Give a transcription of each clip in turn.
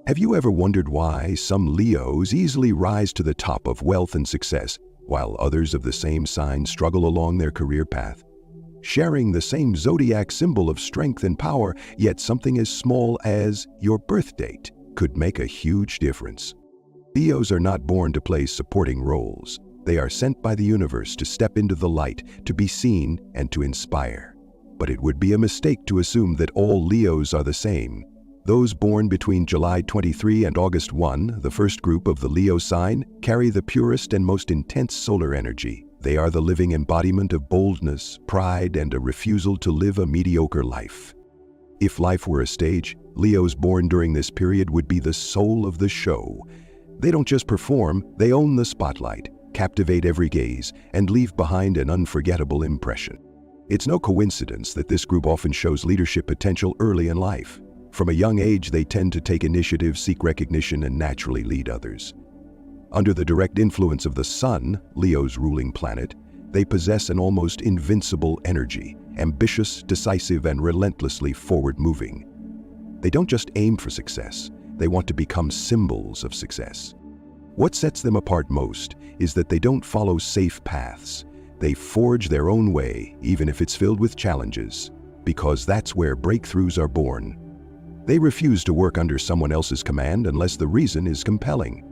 Have you ever wondered why some Leos easily rise to the top of wealth and success, while others of the same sign struggle along their career path? Sharing the same zodiac symbol of strength and power, yet something as small as your birth date could make a huge difference. Leos are not born to play supporting roles. They are sent by the universe to step into the light, to be seen, and to inspire. But it would be a mistake to assume that all Leos are the same. Those born between July 23 and August 1, the first group of the Leo sign, carry the purest and most intense solar energy. They are the living embodiment of boldness, pride, and a refusal to live a mediocre life. If life were a stage, Leos born during this period would be the soul of the show. They don't just perform, they own the spotlight, captivate every gaze, and leave behind an unforgettable impression. It's no coincidence that this group often shows leadership potential early in life. From a young age, they tend to take initiative, seek recognition, and naturally lead others. Under the direct influence of the Sun, Leo's ruling planet, they possess an almost invincible energy, ambitious, decisive, and relentlessly forward-moving. They don't just aim for success, they want to become symbols of success. What sets them apart most is that they don't follow safe paths. They forge their own way, even if it's filled with challenges, because that's where breakthroughs are born. They refuse to work under someone else's command unless the reason is compelling.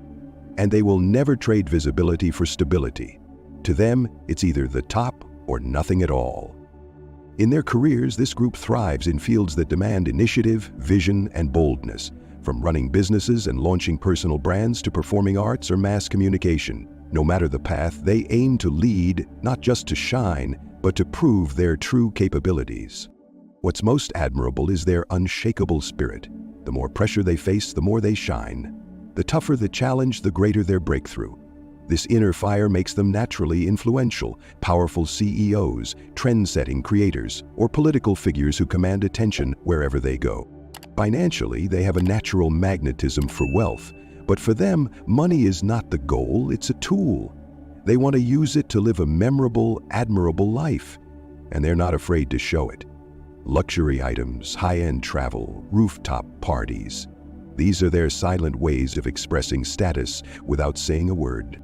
And they will never trade visibility for stability. To them, it's either the top or nothing at all. In their careers, this group thrives in fields that demand initiative, vision, and boldness, from running businesses and launching personal brands to performing arts or mass communication. No matter the path, they aim to lead, not just to shine, but to prove their true capabilities. What's most admirable is their unshakable spirit. The more pressure they face, the more they shine. The tougher the challenge, the greater their breakthrough. This inner fire makes them naturally influential, powerful CEOs, trend-setting creators, or political figures who command attention wherever they go. Financially, they have a natural magnetism for wealth, but for them, money is not the goal, it's a tool. They want to use it to live a memorable, admirable life, and they're not afraid to show it. Luxury items, high-end travel, rooftop parties. These are their silent ways of expressing status without saying a word.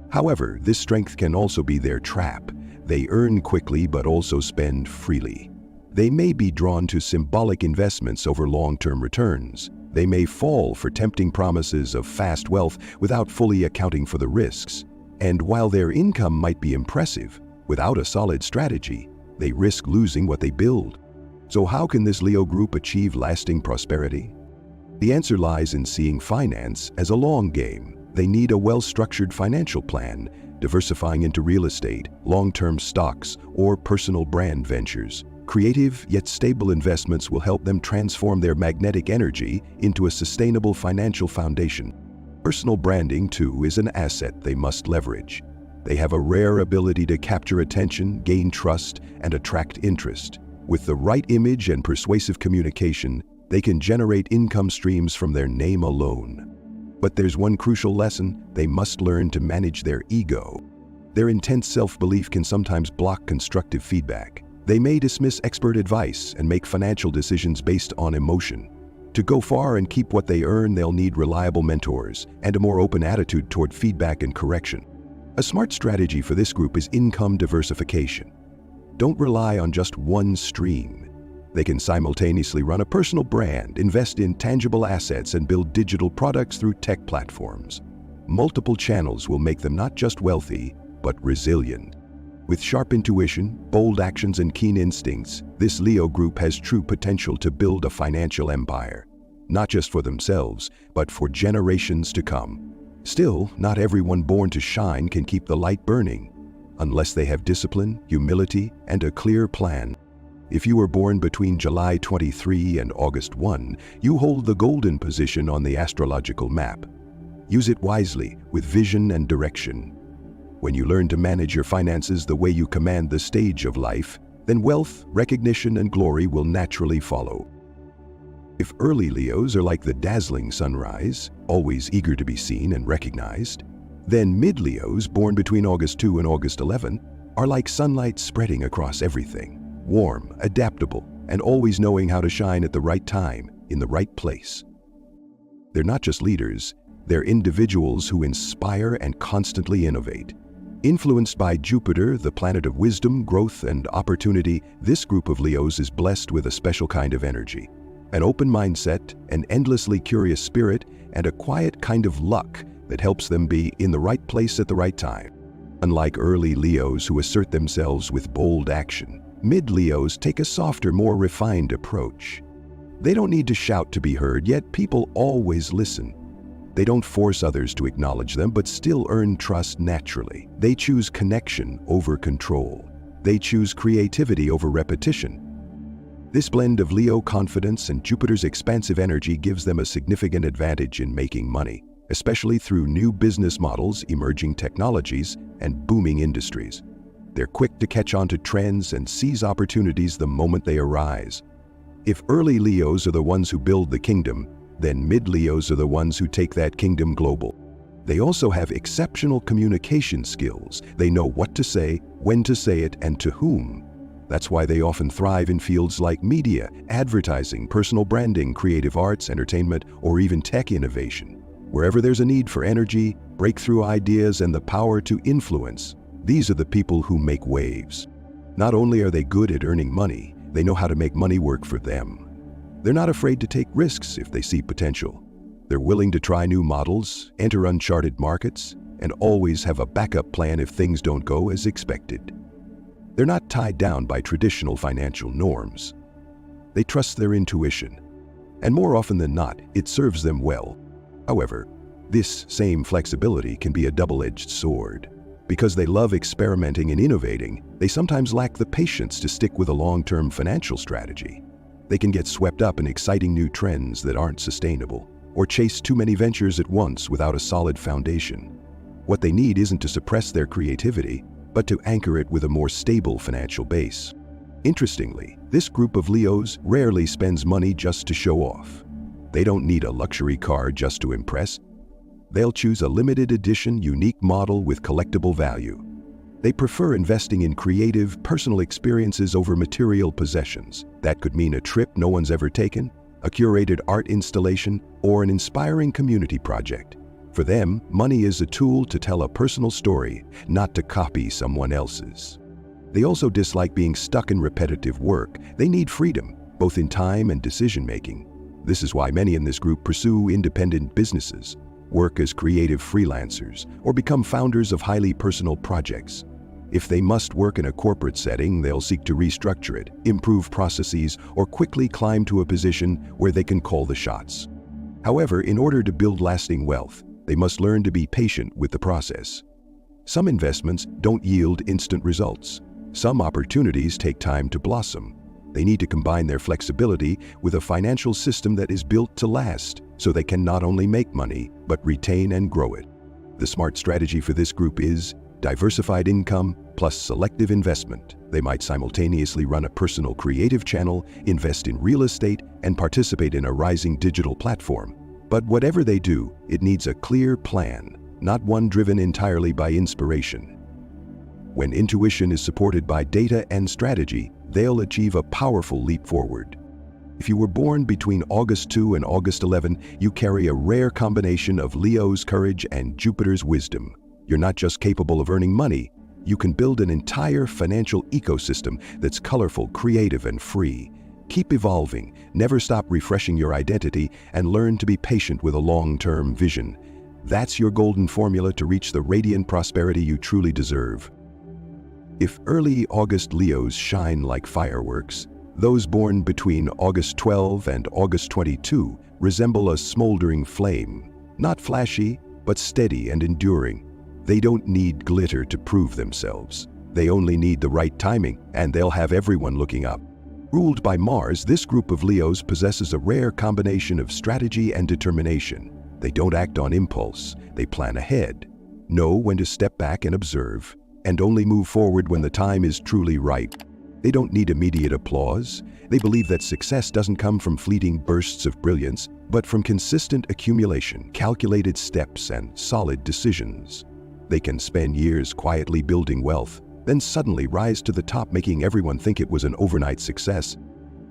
However, this strength can also be their trap. They earn quickly but also spend freely. They may be drawn to symbolic investments over long-term returns. They may fall for tempting promises of fast wealth without fully accounting for the risks. And while their income might be impressive, without a solid strategy, they risk losing what they build. So how can this Leo group achieve lasting prosperity? The answer lies in seeing finance as a long game. They need a well-structured financial plan, diversifying into real estate, long-term stocks, or personal brand ventures. Creative yet stable investments will help them transform their magnetic energy into a sustainable financial foundation. Personal branding, too, is an asset they must leverage. They have a rare ability to capture attention, gain trust, and attract interest. With the right image and persuasive communication, they can generate income streams from their name alone. But there's one crucial lesson: they must learn to manage their ego. Their intense self-belief can sometimes block constructive feedback. They may dismiss expert advice and make financial decisions based on emotion. To go far and keep what they earn, they'll need reliable mentors and a more open attitude toward feedback and correction. A smart strategy for this group is income diversification. Don't rely on just one stream. They can simultaneously run a personal brand, invest in tangible assets, and build digital products through tech platforms. Multiple channels will make them not just wealthy, but resilient. With sharp intuition, bold actions, and keen instincts, this Leo group has true potential to build a financial empire, not just for themselves, but for generations to come. Still, not everyone born to shine can keep the light burning, unless they have discipline, humility, and a clear plan. If you were born between July 23 and August 1, you hold the golden position on the astrological map. Use it wisely, with vision and direction. When you learn to manage your finances the way you command the stage of life, then wealth, recognition, and glory will naturally follow. If early Leos are like the dazzling sunrise, always eager to be seen and recognized, then mid-Leos, born between August 2 and August 11, are like sunlight spreading across everything, warm, adaptable, and always knowing how to shine at the right time, in the right place. They're not just leaders, they're individuals who inspire and constantly innovate. Influenced by Jupiter, the planet of wisdom, growth, and opportunity, this group of Leos is blessed with a special kind of energy. An open mindset, an endlessly curious spirit, and a quiet kind of luck that helps them be in the right place at the right time. Unlike early Leos who assert themselves with bold action, mid-Leos take a softer, more refined approach. They don't need to shout to be heard, yet people always listen. They don't force others to acknowledge them, but still earn trust naturally. They choose connection over control. They choose creativity over repetition. This blend of Leo confidence and Jupiter's expansive energy gives them a significant advantage in making money, especially through new business models, emerging technologies, and booming industries. They're quick to catch on to trends and seize opportunities the moment they arise. If early Leos are the ones who build the kingdom, then mid-Leos are the ones who take that kingdom global. They also have exceptional communication skills. They know what to say, when to say it, and to whom. That's why they often thrive in fields like media, advertising, personal branding, creative arts, entertainment, or even tech innovation. Wherever there's a need for energy, breakthrough ideas, and the power to influence, these are the people who make waves. Not only are they good at earning money, they know how to make money work for them. They're not afraid to take risks if they see potential. They're willing to try new models, enter uncharted markets, and always have a backup plan if things don't go as expected. They're not tied down by traditional financial norms. They trust their intuition, and more often than not, it serves them well. However, this same flexibility can be a double-edged sword. Because they love experimenting and innovating, they sometimes lack the patience to stick with a long-term financial strategy. They can get swept up in exciting new trends that aren't sustainable, or chase too many ventures at once without a solid foundation. What they need isn't to suppress their creativity, but to anchor it with a more stable financial base. Interestingly, this group of Leos rarely spends money just to show off. They don't need a luxury car just to impress. They'll choose a limited edition, unique model with collectible value. They prefer investing in creative, personal experiences over material possessions. That could mean a trip no one's ever taken, a curated art installation, or an inspiring community project. For them, money is a tool to tell a personal story, not to copy someone else's. They also dislike being stuck in repetitive work. They need freedom, both in time and decision-making. This is why many in this group pursue independent businesses, work as creative freelancers, or become founders of highly personal projects. If they must work in a corporate setting, they'll seek to restructure it, improve processes, or quickly climb to a position where they can call the shots. However, in order to build lasting wealth, they must learn to be patient with the process. Some investments don't yield instant results. Some opportunities take time to blossom. They need to combine their flexibility with a financial system that is built to last, so they can not only make money, but retain and grow it. The smart strategy for this group is diversified income plus selective investment. They might simultaneously run a personal creative channel, invest in real estate, and participate in a rising digital platform. But whatever they do, it needs a clear plan, not one driven entirely by inspiration. When intuition is supported by data and strategy, they'll achieve a powerful leap forward. If you were born between August 2 and August 11, you carry a rare combination of Leo's courage and Jupiter's wisdom. You're not just capable of earning money, you can build an entire financial ecosystem that's colorful, creative, and free. Keep evolving, never stop refreshing your identity, and learn to be patient with a long-term vision. That's your golden formula to reach the radiant prosperity you truly deserve. If early August Leos shine like fireworks, those born between August 12 and August 22 resemble a smoldering flame, not flashy, but steady and enduring. They don't need glitter to prove themselves. They only need the right timing, and they'll have everyone looking up. Ruled by Mars, this group of Leos possesses a rare combination of strategy and determination. They don't act on impulse, they plan ahead, know when to step back and observe, and only move forward when the time is truly right. They don't need immediate applause. They believe that success doesn't come from fleeting bursts of brilliance, but from consistent accumulation, calculated steps, and solid decisions. They can spend years quietly building wealth, then suddenly rise to the top, making everyone think it was an overnight success.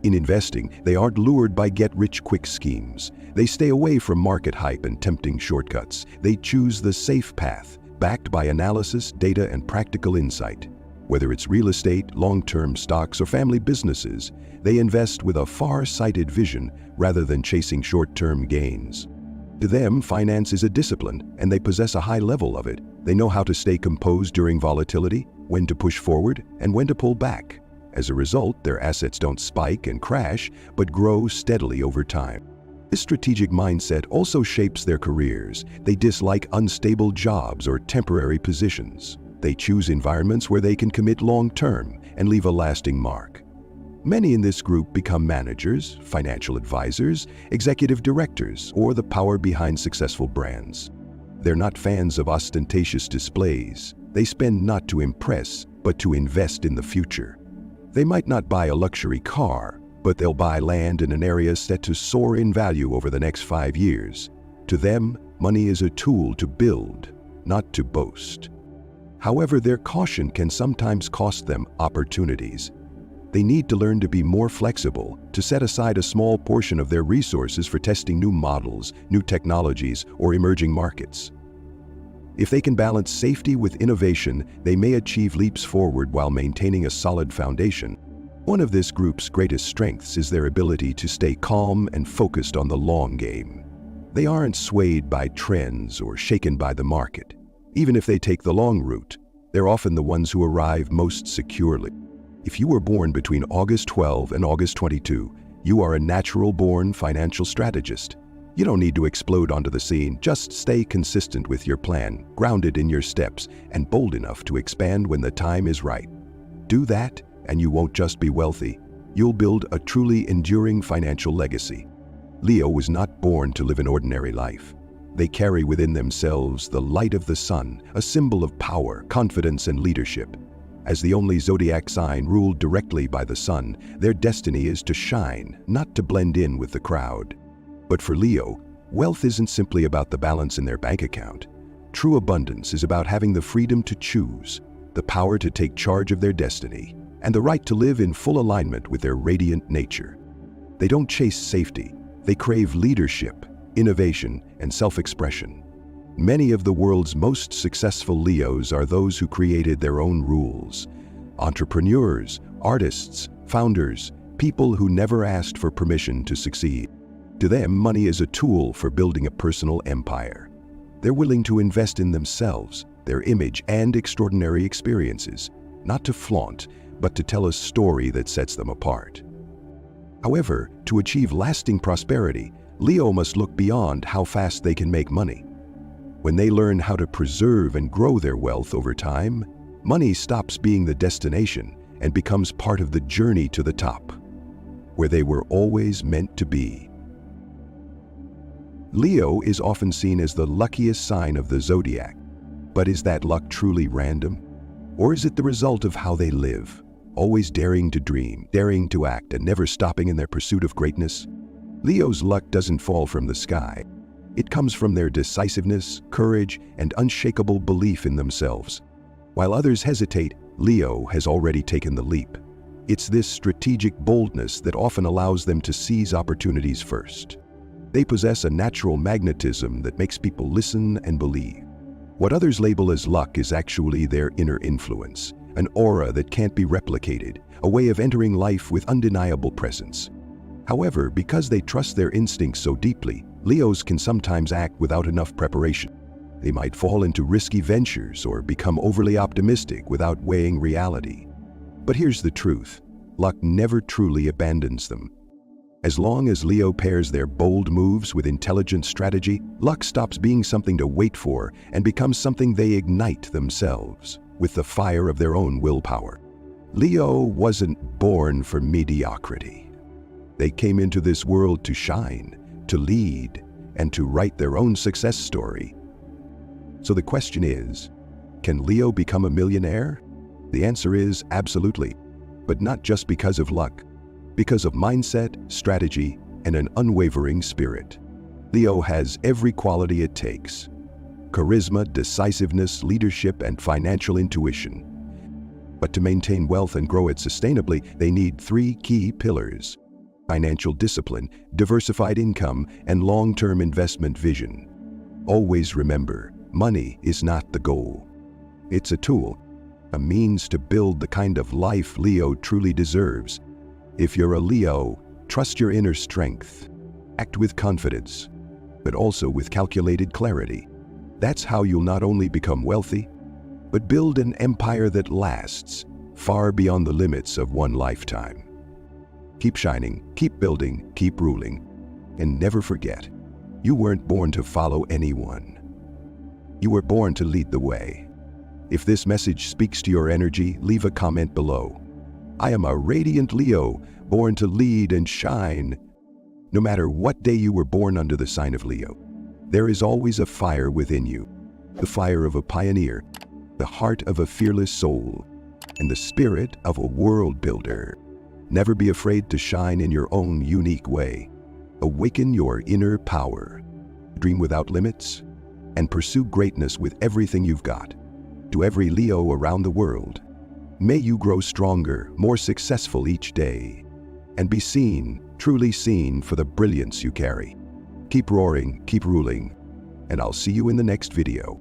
In investing, they aren't lured by get-rich-quick schemes. They stay away from market hype and tempting shortcuts. They choose the safe path, backed by analysis, data, and practical insight. Whether it's real estate, long-term stocks, or family businesses, they invest with a far-sighted vision rather than chasing short-term gains. To them, finance is a discipline, and they possess a high level of it. They know how to stay composed during volatility, when to push forward, and when to pull back. As a result, their assets don't spike and crash, but grow steadily over time. This strategic mindset also shapes their careers. They dislike unstable jobs or temporary positions. They choose environments where they can commit long-term and leave a lasting mark. Many in this group become managers, financial advisors, executive directors, or the power behind successful brands. They're not fans of ostentatious displays. They spend not to impress, but to invest in the future. They might not buy a luxury car, but they'll buy land in an area set to soar in value over the next 5 years. To them, money is a tool to build, not to boast. However, their caution can sometimes cost them opportunities. They need to learn to be more flexible, to set aside a small portion of their resources for testing new models, new technologies, or emerging markets. If they can balance safety with innovation, they may achieve leaps forward while maintaining a solid foundation. One of this group's greatest strengths is their ability to stay calm and focused on the long game. They aren't swayed by trends or shaken by the market. Even if they take the long route, they're often the ones who arrive most securely. If you were born between August 12 and August 22, you are a natural-born financial strategist. You don't need to explode onto the scene. Just stay consistent with your plan, grounded in your steps, and bold enough to expand when the time is right. Do that, and you won't just be wealthy. You'll build a truly enduring financial legacy. Leo was not born to live an ordinary life. They carry within themselves the light of the sun, a symbol of power, confidence, and leadership. As the only zodiac sign ruled directly by the sun, their destiny is to shine, not to blend in with the crowd. But for Leo, wealth isn't simply about the balance in their bank account. True abundance is about having the freedom to choose, the power to take charge of their destiny, and the right to live in full alignment with their radiant nature. They don't chase safety. They crave leadership, innovation, and self-expression. Many of the world's most successful Leos are those who created their own rules. Entrepreneurs, artists, founders, people who never asked for permission to succeed. To them, money is a tool for building a personal empire. They're willing to invest in themselves, their image, and extraordinary experiences, not to flaunt, but to tell a story that sets them apart. However, to achieve lasting prosperity, Leo must look beyond how fast they can make money. When they learn how to preserve and grow their wealth over time, money stops being the destination and becomes part of the journey to the top, where they were always meant to be. Leo is often seen as the luckiest sign of the zodiac. But is that luck truly random? Or is it the result of how they live, always daring to dream, daring to act, and never stopping in their pursuit of greatness? Leo's luck doesn't fall from the sky. It comes from their decisiveness, courage, and unshakable belief in themselves. While others hesitate, Leo has already taken the leap. It's this strategic boldness that often allows them to seize opportunities first. They possess a natural magnetism that makes people listen and believe. What others label as luck is actually their inner influence, an aura that can't be replicated, a way of entering life with undeniable presence. However, because they trust their instincts so deeply, Leos can sometimes act without enough preparation. They might fall into risky ventures or become overly optimistic without weighing reality. But here's the truth: luck never truly abandons them. As long as Leo pairs their bold moves with intelligent strategy, luck stops being something to wait for and becomes something they ignite themselves, with the fire of their own willpower. Leo wasn't born for mediocrity. They came into this world to shine, to lead, and to write their own success story. So the question is, can Leo become a millionaire? The answer is absolutely, but not just because of luck. Because of mindset, strategy, and an unwavering spirit. Leo has every quality it takes: charisma, decisiveness, leadership, and financial intuition. But to maintain wealth and grow it sustainably, they need 3 key pillars: financial discipline, diversified income, and long-term investment vision. Always remember, money is not the goal. It's a tool, a means to build the kind of life Leo truly deserves. If you're a Leo, trust your inner strength. Act with confidence, but also with calculated clarity. That's how you'll not only become wealthy, but build an empire that lasts far beyond the limits of one lifetime. Keep shining, keep building, keep ruling, and never forget, you weren't born to follow anyone. You were born to lead the way. If this message speaks to your energy, leave a comment below. I am a radiant Leo, born to lead and shine. No matter what day you were born under the sign of Leo, there is always a fire within you. The fire of a pioneer, the heart of a fearless soul, and the spirit of a world builder. Never be afraid to shine in your own unique way. Awaken your inner power. Dream without limits, and pursue greatness with everything you've got. To every Leo around the world, may you grow stronger, more successful each day, and be seen, truly seen for the brilliance you carry. Keep roaring, keep ruling, and I'll see you in the next video.